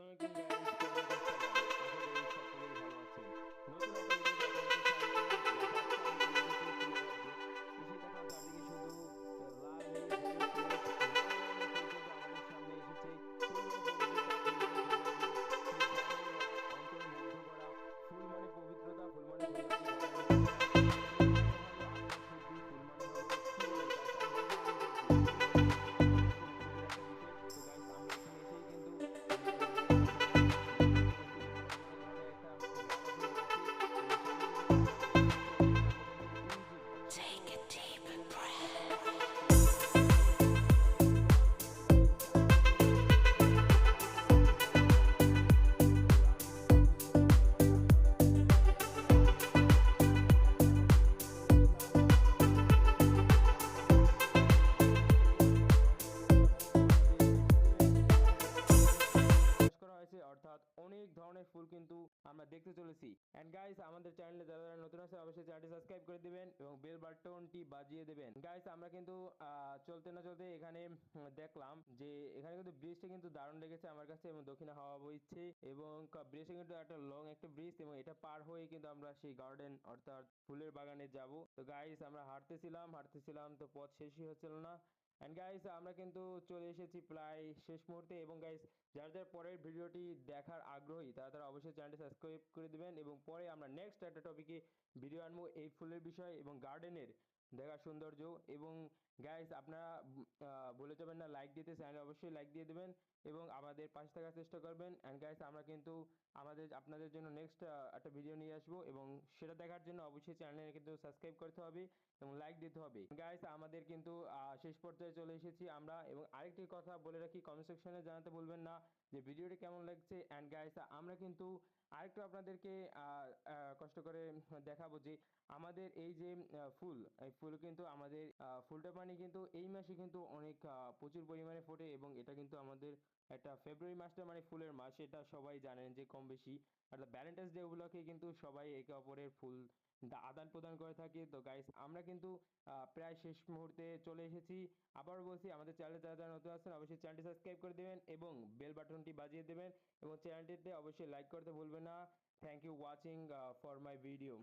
আলাইকুম গাইস, কেমন আছেন সবাই? আশা করি সকলেই ভালো আছেন। নতুন একটা ভিডিওতে আপনাদেরকে স্বাগতম। গাইস, আজকে আমি চলে এসেছি ফুলের রাজ্যে। এসে দেখলাম চারদিকে শুধু লাল নীল হলুদ সবুজ নানা ধরনের ফুল কিন্তু আমাদের সামনে এসেছে। ফুল মানে পবিত্রতা, ফুল মানে সৌন্দর্য, সেই গ্রামের অন্তর মুগ্ধ করা। ফুল মানে পবিত্রতা, ফুল মানে সৌন্দর্য, ঘরের মধ্যে রাখা। ফুল মানে হলো আত্মার শুদ্ধি, ফুল মানে হলো কি বলবো গাইস, আমি বলতে বলতে বলছি। ফুল হলো অনেক অনুভূতির একটা বিষয়। তো গাইস, আমরা এখানে এসেই কিন্তু আপনারা দেখতে পেতেছেন অনেক বড় ধরনের একটা গাঁদা ফুলের গাছই, এবং সামনে যদি একটু আপনাদেরকে জুম করে দেখাই, দেখেন এই যে কত গাঁদা ফুলের গাছ রয়েছে, এবং গাঁদা ফুলের এবং গাইস চারদিকে কিন্তু লাল নীল হলুদ সবুজ, এবং লাল নীল সবুজ হলুদ নানা ধরনের ফুলের গাছ রয়েছে। এবং গাইস আমরা কিন্তু চলে এসেছিলাম ফুলের রাজ্যে, এবং ফুলের রাজ্যে এসে কিন্তু অনেক ধরনের ফুল যে এখানে চাষ করা হয়েছে, অর্থাৎ অনেক ধরনের ফুল কিন্তু আমরা দেখতে চলেছি। এন্ড গাইস, আমাদের চ্যানেলে যারা যারা নতুন আছে অবশ্যই চ্যানেলটি সাবস্ক্রাইব করে দিবেন এবং বেল বাটনটি বাজিয়ে দিবেন। গাইস, আমরা কিন্তু চলতে না চলতে এখানে দেখলাম যে এখানে কিন্তু ব্রিজটা কিন্তু দারুণ লেগেছে আমার কাছে, এবং দক্ষিণে হাওয়া বইছে, এবং ব্রিজটা কিন্তু একটা লং একটা ব্রিজ, এবং এটা পার হয়ে কিন্তু আমরা সেই গার্ডেন অর্থাৎ ফুলের বাগানে যাব। তো গাইস, আমরা হাঁটতেছিলাম তো পথ শেষই হচ্ছিল না। এন্ড গাইস, আমরা কিন্তু চলে এসেছি প্রায় শেষ মুহূর্তে। এবং গাইস, যারা যারা পরের ভিডিওটি দেখার আগ্রহী তারা তারা অবশ্যই চ্যানেলটি সাবস্ক্রাইব করে দিবেন, এবং পরে আমরা নেক্সট একটা টপিকে ভিডিও আনবো এই ফুলের বিষয় এবং গার্ডেনের দেখার সৌন্দর্য। এবং গাইস, আপনারা ভুলে যাবেন না লাইক দিতে, চ্যানেলে অবশ্যই লাইক দিয়ে দিবেন এবং আমাদের পাশে থাকার চেষ্টা করবেন। এন্ড গাইস, আমরা কিন্তু আপনাদের জন্য নেক্সট একটা ভিডিও নিয়ে আসবো, এবং সেটা দেখার জন্য অবশ্যই চ্যানেলে কিন্তু সাবস্ক্রাইব করতে হবে এবং লাইক দিতে হবে। গাইস, আমাদের কিন্তু শেষ পর্যায়ে চলে এসেছি আমরা, এবং আরেকটি কথা বলে রাখি, কমেন্ট সেকশনে জানাতে ভুলবেন না যে ভিডিওটি কেমন লাগছে। এন্ড গাইস, আমরা কিন্তু আরেকটু আপনাদেরকে কষ্ট করে দেখাবো যে আমাদের এই যে ফুল, এই ফুল কিন্তু আমাদের ফুলটা পানি কিন্তু এই মাসে কিন্তু অনেক প্রচুর পরিমাণে ফোটে, এবং এটা কিন্তু আমাদের একটা ফেব্রুয়ারি মাসটা মানে ফুলের মাস, এটা সবাই জানেন যে কম বেশি। আর ভ্যালেন্টাইন্স ডে উপলক্ষে কিন্তু সবাই একে অপরের ফুল আদান প্রদান করে থাকে। তো গাইস, আমরা কিন্তু প্রায় শেষ মুহূর্তে চলে এসেছি। আবার বলছি, আমাদের চ্যানেলে যারা যারা নতুন আছেন অবশ্যই চ্যানেলটি সাবস্ক্রাইব করে দিবেন এবং বেল বাটনটি বাজিয়ে দেবেন, এবং চ্যানেলটিতে অবশ্যই লাইক করতে ভুলবেন না। Thank you watching for my video.